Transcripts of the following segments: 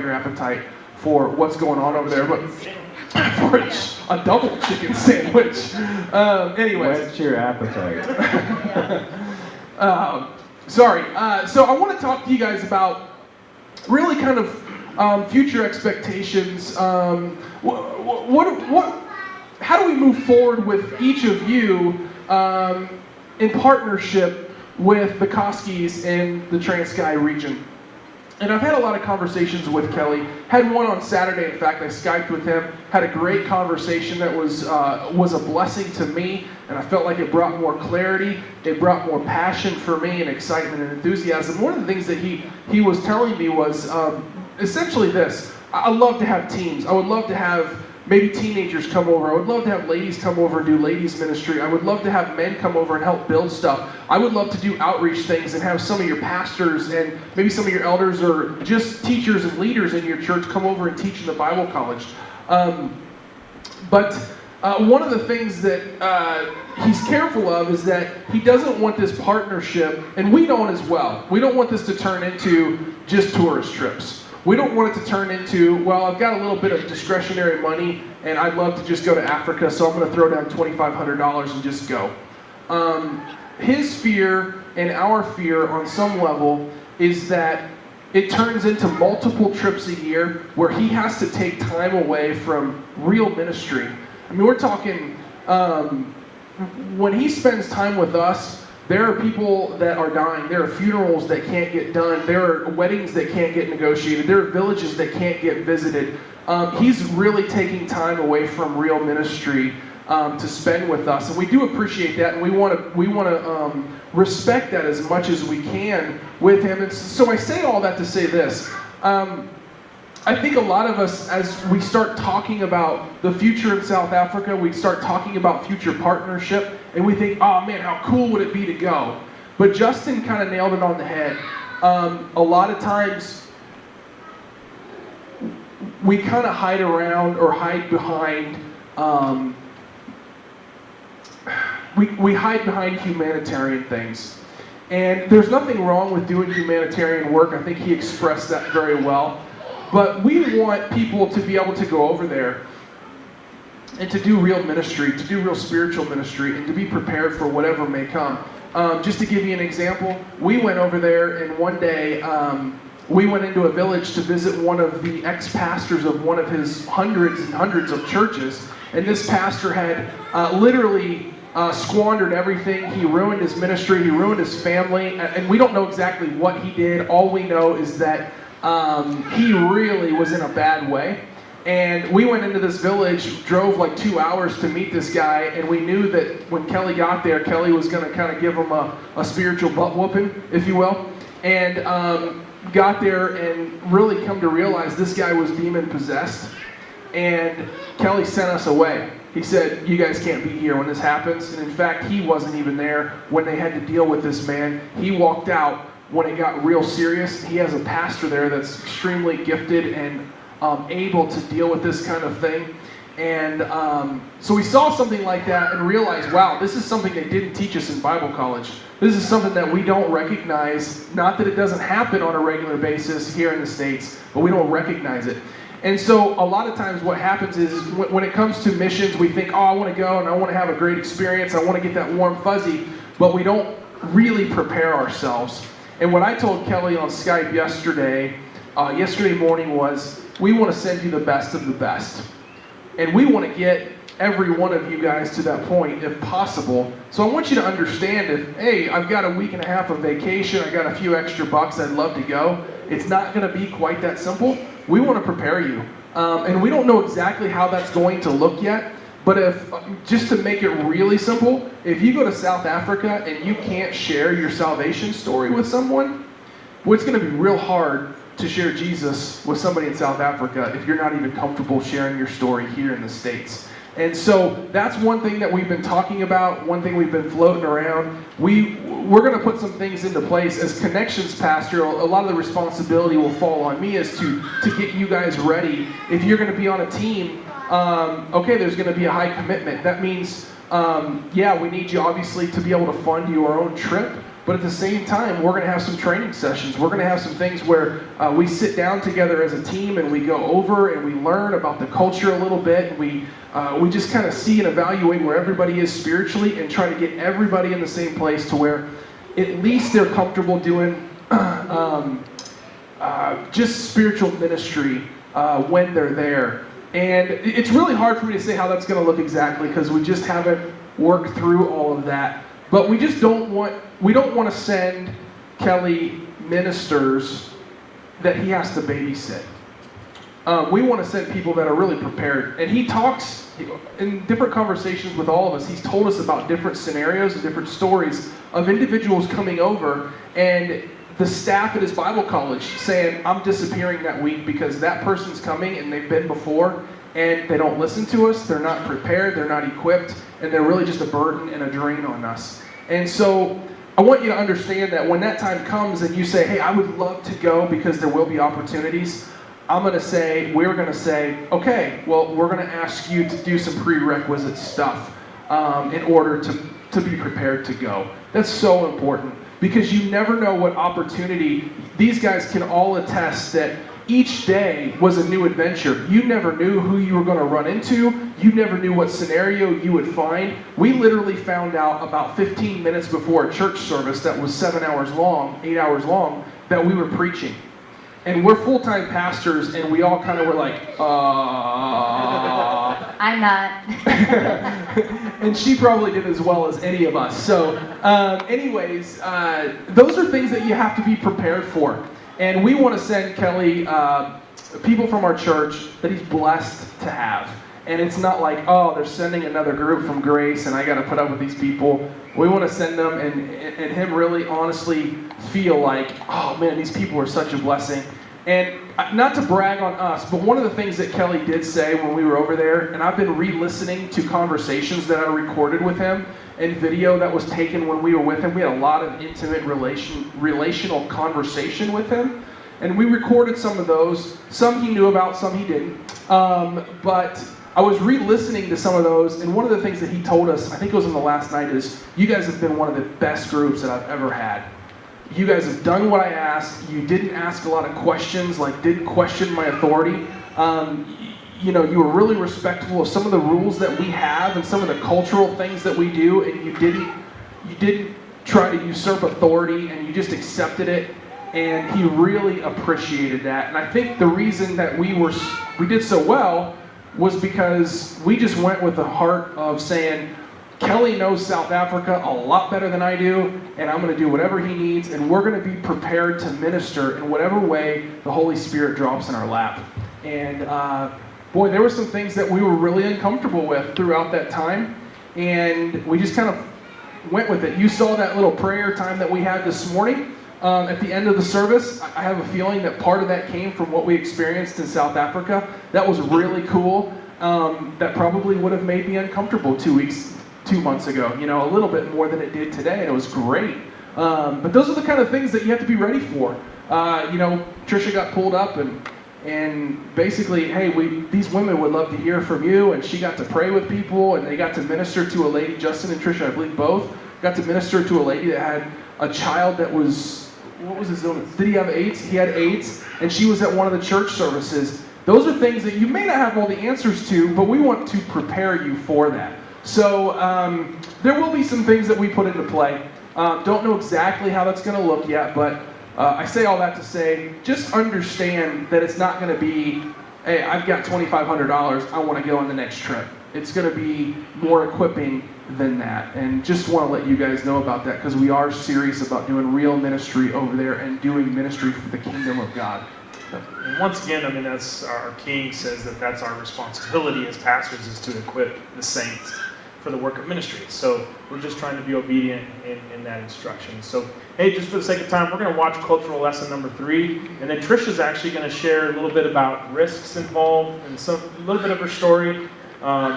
your appetite for what's going on over there, but for a double chicken sandwich. Anyways. What's your appetite? Sorry. So I want to talk to you guys about really kind of future expectations. How do we move forward with each of you in partnership with the Koskis in the Trans-Sky region? And I've had a lot of conversations with Kelly. Had one on Saturday, in fact. I Skyped with him. Had a great conversation that was a blessing to me, and I felt like it brought more clarity. It brought more passion for me and excitement and enthusiasm. One of the things that he was telling me was essentially this. I love to have teams. I would love to have maybe teenagers come over. I would love to have ladies come over and do ladies ministry. I would love to have men come over and help build stuff. I would love to do outreach things and have some of your pastors and maybe some of your elders or just teachers and leaders in your church come over and teach in the Bible college. But one of the things that he's careful of is that he doesn't want this partnership, and we don't as well. We don't want this to turn into just tourist trips. We don't want it to turn into, well, I've got a little bit of discretionary money and I'd love to just go to Africa, so I'm going to throw down $2,500 and just go. His fear and our fear on some level is that it turns into multiple trips a year where he has to take time away from real ministry. I mean, we're talking, when he spends time with us, there are people that are dying. There are funerals that can't get done. There are weddings that can't get negotiated. There are villages that can't get visited. He's really taking time away from real ministry to spend with us, and we do appreciate that, and we want to respect that as much as we can with him. And so I say all that to say this. I think a lot of us, as we start talking about the future in South Africa, we start talking about future partnership, and we think, oh man, how cool would it be to go? But Justin kind of nailed it on the head. A lot of times, we kind of hide around or hide behind, we hide behind humanitarian things. And there's nothing wrong with doing humanitarian work. I think he expressed that very well. But we want people to be able to go over there and to do real ministry, to do real spiritual ministry, and to be prepared for whatever may come. Just to give you an example, we went over there, and one day we went into a village to visit one of the ex-pastors of one of his hundreds and hundreds of churches. And this pastor had literally squandered everything. He ruined his ministry, he ruined his family, and we don't know exactly what he did. All we know is that he really was in a bad way. And we went into this village, drove like 2 hours to meet this guy, and we knew that when Kelly got there, Kelly was going to kind of give him a spiritual butt whooping, if you will. And got there and really come to realize this guy was demon possessed. And Kelly sent us away. He said, you guys can't be here when this happens. And in fact, he wasn't even there when they had to deal with this man. He walked out when it got real serious. He has a pastor there that's extremely gifted and able to deal with this kind of thing. And so we saw something like that and realized, wow, this is something they didn't teach us in Bible college. This is something that we don't recognize. Not that it doesn't happen on a regular basis here in the States, but we don't recognize it. And so a lot of times what happens is when it comes to missions, we think, oh, I want to go and I want to have a great experience. I want to get that warm fuzzy, but we don't really prepare ourselves. And what I told Kelly on Skype yesterday morning was, we want to send you the best of the best. And we want to get every one of you guys to that point if possible. So I want you to understand if, hey, I've got a week and a half of vacation, I got a few extra bucks, I'd love to go. It's not going to be quite that simple. We want to prepare you. And we don't know exactly how that's going to look yet. But if, just to make it really simple, if you go to South Africa and you can't share your salvation story with someone, well, it's going to be real hard to share Jesus with somebody in South Africa if you're not even comfortable sharing your story here in the States. And so that's one thing that we've been talking about, one thing we've been floating around. We're going to put some things into place. As Connections Pastor, a lot of the responsibility will fall on me as to get you guys ready. If you're going to be on a team, okay, there's going to be a high commitment. That means, yeah, we need you obviously to be able to fund your own trip. But at the same time, we're going to have some training sessions. We're going to have some things where we sit down together as a team and we go over and we learn about the culture a little bit. And we just kind of see and evaluate where everybody is spiritually and try to get everybody in the same place to where at least they're comfortable doing just spiritual ministry when they're there. And it's really hard for me to say how that's going to look exactly because we just haven't worked through all of that. But we just don't want to send Kelly ministers that he has to babysit. We want to send people that are really prepared. And he talks in different conversations with all of us. He's told us about different scenarios and different stories of individuals coming over and the staff at his Bible college saying, I'm disappearing that week because that person's coming and they've been before and they don't listen to us, they're not prepared, they're not equipped, and they're really just a burden and a drain on us. And so I want you to understand that when that time comes and you say, hey, I would love to go because there will be opportunities, we're going to say, okay, well, we're going to ask you to do some prerequisite stuff in order to be prepared to go. That's so important. Because you never know what opportunity. These guys can all attest that each day was a new adventure. You never knew who you were going to run into. You never knew what scenario you would find. We literally found out about 15 minutes before a church service that was 8 hours long, that we were preaching. And we're full-time pastors, and we all kind of were like, I'm not. And she probably did as well as any of us. So anyways, those are things that you have to be prepared for. And we want to send Kelly people from our church that he's blessed to have. And it's not like, oh, they're sending another group from Grace and I got to put up with these people. We want to send them and him really honestly feel like, oh man, these people are such a blessing. And not to brag on us, but one of the things that Kelly did say when we were over there, and I've been re-listening to conversations that I recorded with him and video that was taken when we were with him. We had a lot of intimate relational conversation with him. And we recorded some of those. Some he knew about, some he didn't. But I was re-listening to some of those, and one of the things that he told us, I think it was on the last night, is you guys have been one of the best groups that I've ever had. You guys have done what I asked. You didn't ask a lot of questions, didn't question my authority. You were really respectful of some of the rules that we have and some of the cultural things that we do, and you didn't try to usurp authority, and you just accepted it. And he really appreciated that. And I think the reason that we did so well was because we just went with the heart of saying, Kelly knows South Africa a lot better than I do, and I'm going to do whatever he needs, and we're going to be prepared to minister in whatever way the Holy Spirit drops in our lap. And boy, there were some things that we were really uncomfortable with throughout that time, and we just kind of went with it. You saw that little prayer time that we had this morning. At the end of the service, I have a feeling that part of that came from what we experienced in South Africa. That was really cool. That probably would have made me uncomfortable 2 months ago, a little bit more than it did today, and it was great. But those are the kind of things that you have to be ready for. Trisha got pulled up and basically, hey, these women would love to hear from you, and she got to pray with people, and they got to minister to a lady, Justin and Trisha, I believe both, got to minister to a lady that had a child that was, what was his illness? Did he have AIDS? He had AIDS, and she was at one of the church services. Those are things that you may not have all the answers to, but we want to prepare you for that. So there will be some things that we put into play. Don't know exactly how that's going to look yet, but I say all that to say, just understand that it's not going to be, hey, I've got $2,500, I want to go on the next trip. It's going to be more equipping than that. And just want to let you guys know about that because we are serious about doing real ministry over there and doing ministry for the kingdom of God. And once again, that's our King says that's our responsibility as pastors is to equip the saints for the work of ministry. So we're just trying to be obedient in that instruction. So, hey, just for the sake of time, we're going to watch cultural lesson number 3, and then Trisha's actually going to share a little bit about risks involved and a little bit of her story,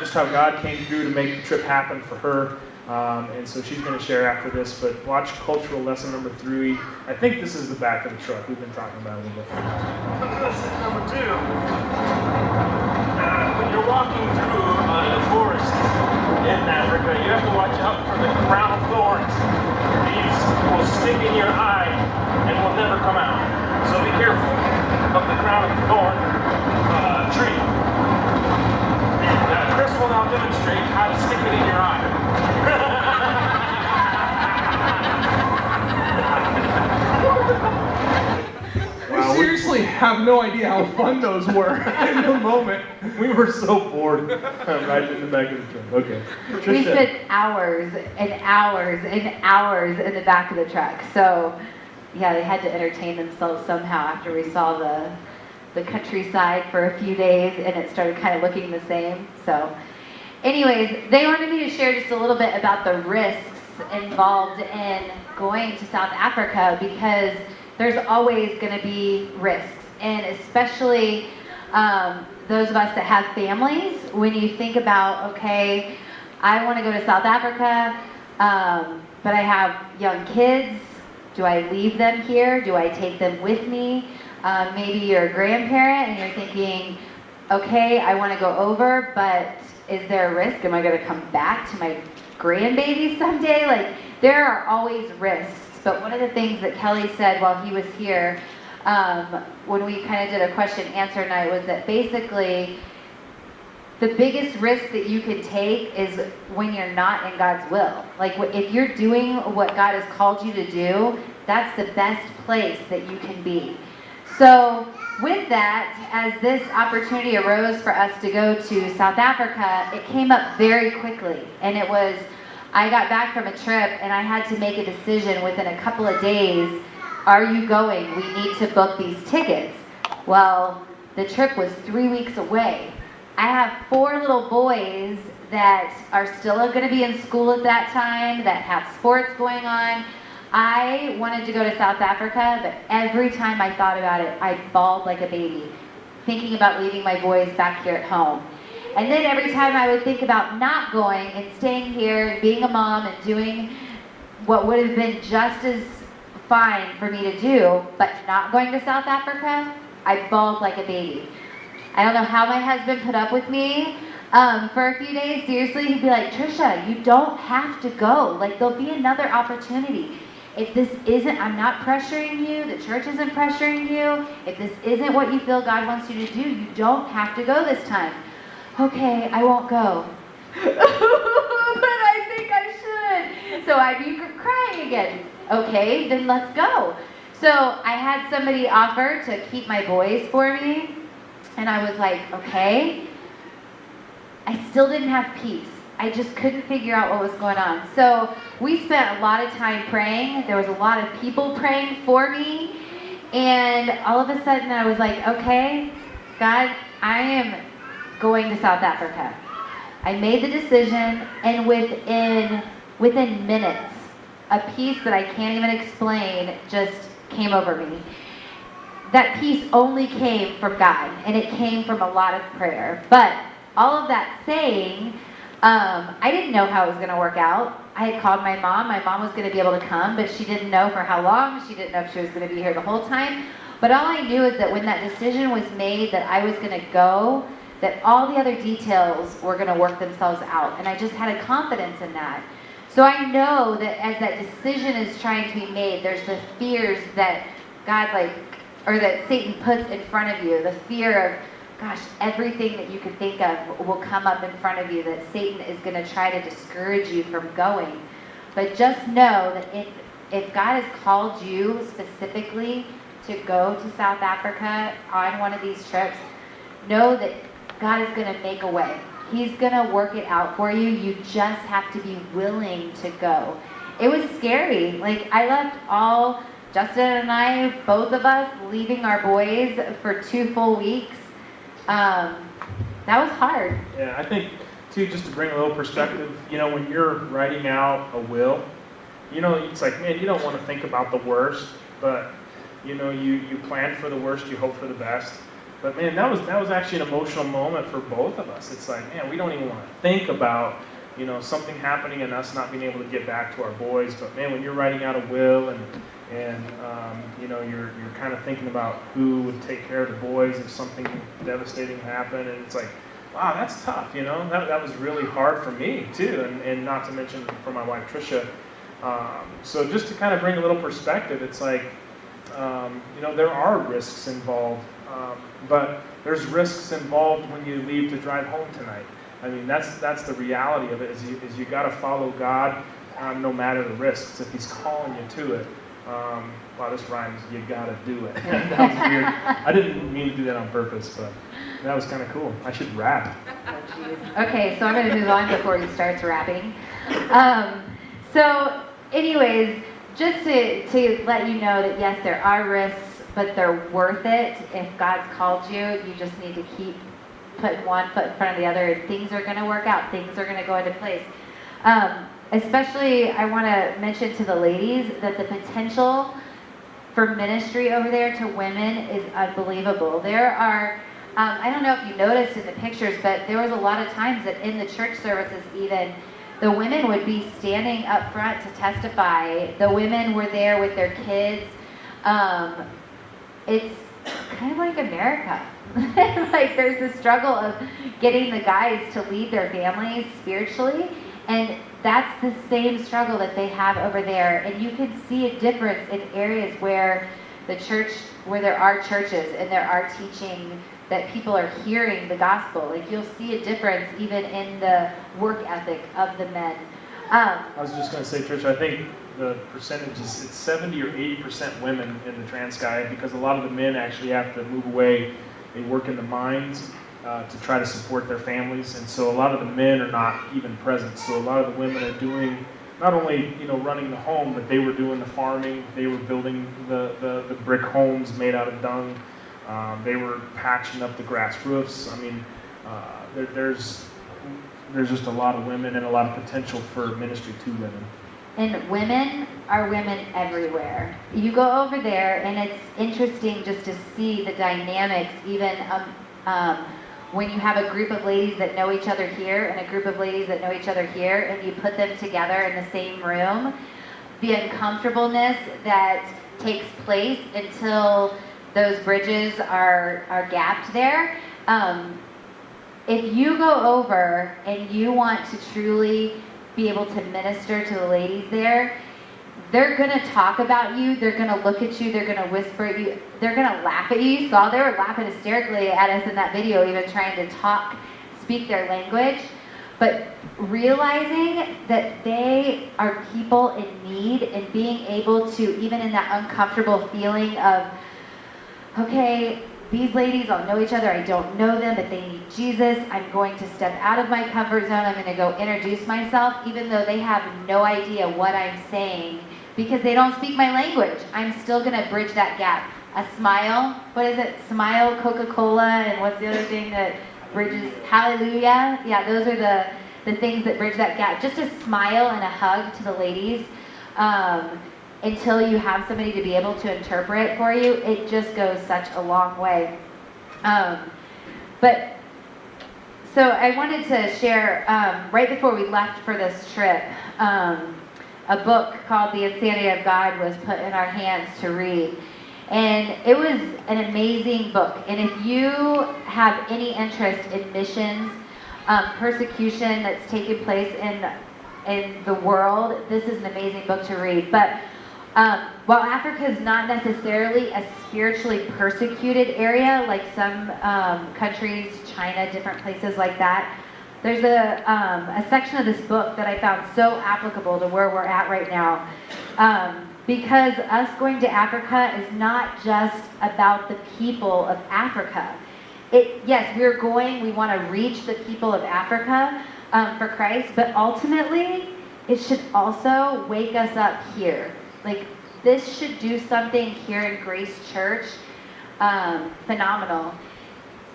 just how God came through to make the trip happen for her. And so she's going to share after this, but watch cultural lesson number 3. I think this is the back of the truck. We've been talking about it a little bit. Lesson number 2. When you're walking through the forest in Africa, you have to watch out for the crown of thorns. These will have no idea how fun those were in the moment. We were so bored riding in the back of the truck. Okay. We Trisha. spent hours and hours and hours in the back of the truck. So, yeah, they had to entertain themselves somehow after we saw the countryside for a few days, and it started kind of looking the same. So, anyways, they wanted me to share just a little bit about the risks involved in going to South Africa, because there's always going to be risks, and especially those of us that have families. When you think about, okay, I want to go to South Africa, but I have young kids. Do I leave them here? Do I take them with me? Maybe you're a grandparent and you're thinking, okay, I want to go over, but is there a risk? Am I going to come back to my grandbaby someday? Like, there are always risks. But one of the things that Kelly said while he was here, when we kind of did a question answer night, was that basically the biggest risk that you can take is when you're not in God's will. Like, if you're doing what God has called you to do, that's the best place that you can be. So with that, as this opportunity arose for us to go to South Africa, it came up very quickly. And it was, I got back from a trip and I had to make a decision within a couple of days. Are you going? We need to book these tickets. Well, the trip was 3 weeks away. I have 4 little boys that are still going to be in school at that time, that have sports going on. I wanted to go to South Africa, but every time I thought about it, I bawled like a baby, thinking about leaving my boys back here at home. And then every time I would think about not going and staying here and being a mom and doing what would have been just as fine for me to do, but not going to South Africa, I bawled like a baby. I don't know how my husband put up with me for a few days. Seriously, he'd be like, Trisha, you don't have to go. Like, there'll be another opportunity. If this isn't, I'm not pressuring you, the church isn't pressuring you. If this isn't what you feel God wants you to do, you don't have to go this time. Okay, I won't go. But I think I should. So I'd be crying again. Okay, then let's go. So I had somebody offer to keep my boys for me. And I was like, okay. I still didn't have peace. I just couldn't figure out what was going on. So we spent a lot of time praying. There was a lot of people praying for me. And all of a sudden I was like, okay, God, I am going to South Africa. I made the decision, and within minutes, a peace that I can't even explain just came over me. That peace only came from God, and it came from a lot of prayer. But all of that saying, I didn't know how it was going to work out. I had called my mom. My mom was going to be able to come, but she didn't know for how long. She didn't know if she was going to be here the whole time. But all I knew is that when that decision was made that I was going to go, that all the other details were going to work themselves out. And I just had a confidence in that. So I know that as that decision is trying to be made, there's the fears that God or that Satan puts in front of you. The fear of, gosh, everything that you could think of will come up in front of you, that Satan is going to try to discourage you from going. But just know that if God has called you specifically to go to South Africa on one of these trips, know that God is going to make a way. He's going to work it out for you. You just have to be willing to go. It was scary. Like, I left Justin and I, both of us, leaving our boys for 2 full weeks. That was hard. Yeah, I think, too, just to bring a little perspective, when you're writing out a will, it's like, man, you don't want to think about the worst, but, you plan for the worst, you hope for the best. But, man, that was actually an emotional moment for both of us. It's like, man, we don't even want to think about, something happening and us not being able to get back to our boys. But, man, when you're writing out a will and you're kind of thinking about who would take care of the boys if something devastating happened, and it's like, wow, that's tough, that was really hard for me too, and not to mention for my wife Trisha. So just to kind of bring a little perspective, it's like, there are risks involved, but there's risks involved when you leave to drive home tonight. I mean, that's the reality of it, is you got to follow God no matter the risks. If He's calling you to it, Wow, this rhymes. You gotta do it. That was weird. I didn't mean to do that on purpose, but that was kind of cool. I should rap. Oh, jeez. Okay, so I'm going to move on before he starts rapping. So, anyways, just to let you know that yes, there are risks, but they're worth it. If God's called you, you just need to keep putting one foot in front of the other, and things are going to work out. Things are going to go into place. Especially, I want to mention to the ladies that the potential for ministry over there to women is unbelievable. There are, I don't know if you noticed in the pictures, but there was a lot of times that in the church services even, the women would be standing up front to testify. The women were there with their kids. It's kind of like America. Like there's the struggle of getting the guys to lead their families spiritually, and that's the same struggle that they have over there. And you can see a difference in areas where there are churches and there are teaching that people are hearing the gospel. Like you'll see a difference even in the work ethic of the men. I was just going to say, Trish, I think the percentage is it's 70 or 80% women in the Transky, because a lot of the men actually have to move away. They work in the mines to try to support their families, and so a lot of the men are not even present. So a lot of the women are doing not only running the home, but they were doing the farming. They were building the brick homes made out of dung. They were patching up the grass roofs. I mean, there's just a lot of women and a lot of potential for ministry to women. And women are women everywhere. You go over there, and it's interesting just to see the dynamics, even when you have a group of ladies that know each other here and a group of ladies that know each other here, and you put them together in the same room, the uncomfortableness that takes place until those bridges are gapped there. If you go over and you want to truly be able to minister to the ladies there, they're going to talk about you, they're going to look at you, they're going to whisper at you, they're going to laugh at you. You saw they were laughing hysterically at us in that video, even trying to speak their language. But realizing that they are people in need, and being able to, even in that uncomfortable feeling of, okay, these ladies all know each other, I don't know them, but they need Jesus. I'm going to step out of my comfort zone. I'm going to go introduce myself, even though they have no idea what I'm saying, because they don't speak my language. I'm still going to bridge that gap. A smile, what is it? Smile, Coca-Cola, and what's the other thing that bridges? Hallelujah. Yeah, those are the things that bridge that gap. Just a smile and a hug to the ladies. Until you have somebody to be able to interpret for you, it just goes such a long way. But so I wanted to share, right before we left for this trip, a book called The Insanity of God was put in our hands to read. And it was an amazing book. And if you have any interest in missions, persecution that's taking place in the world, this is an amazing book to read. But while Africa is not necessarily a spiritually persecuted area like some countries, China, different places like that, there's a section of this book that I found so applicable to where we're at right now. Because us going to Africa is not just about the people of Africa. Yes, we want to reach the people of Africa for Christ, but ultimately, it should also wake us up here. Like, this should do something here in Grace Church phenomenal.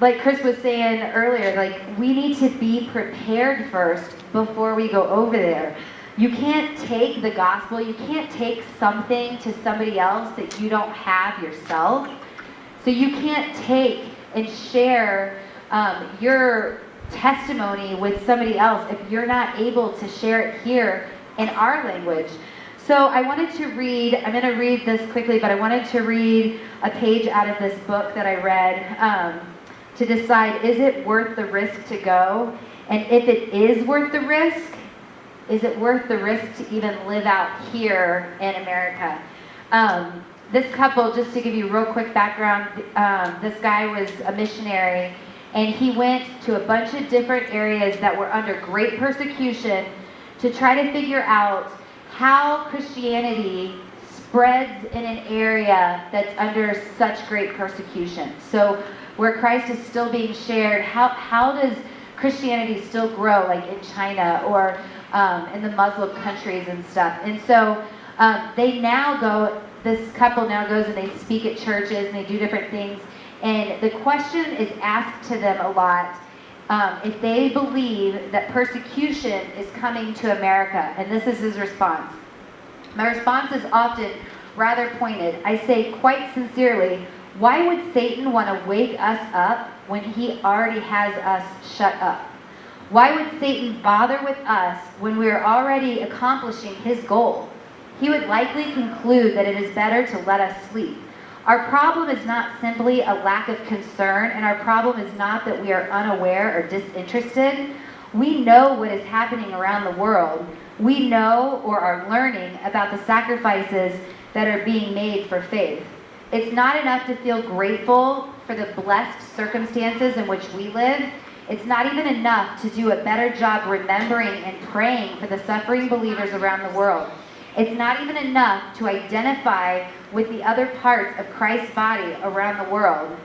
Like Chris was saying earlier, like, we need to be prepared first before we go over there. You can't take the gospel, you can't take something to somebody else that you don't have yourself. So you can't take and share your testimony with somebody else if you're not able to share it here in our language. So I wanted to read, I'm going to read this quickly, but I wanted to read a page out of this book that I read to decide, is it worth the risk to go? And if it is worth the risk, is it worth the risk to even live out here in America? This couple, just to give you a real quick background, this guy was a missionary, and he went to a bunch of different areas that were under great persecution to try to figure out how Christianity spreads in an area that's under such great persecution. So where Christ is still being shared, how does Christianity still grow, like in China or in the Muslim countries and stuff? And so this couple now goes and they speak at churches and they do different things. And the question is asked to them a lot, if they believe that persecution is coming to America. And this is his response. My response is often rather pointed. I say quite sincerely, why would Satan want to wake us up when he already has us shut up? Why would Satan bother with us when we are already accomplishing his goal? He would likely conclude that it is better to let us sleep. Our problem is not simply a lack of concern, and our problem is not that we are unaware or disinterested. We know what is happening around the world. We know or are learning about the sacrifices that are being made for faith. It's not enough to feel grateful for the blessed circumstances in which we live. It's not even enough to do a better job remembering and praying for the suffering believers around the world. It's not even enough to identify with the other parts of Christ's body around the world.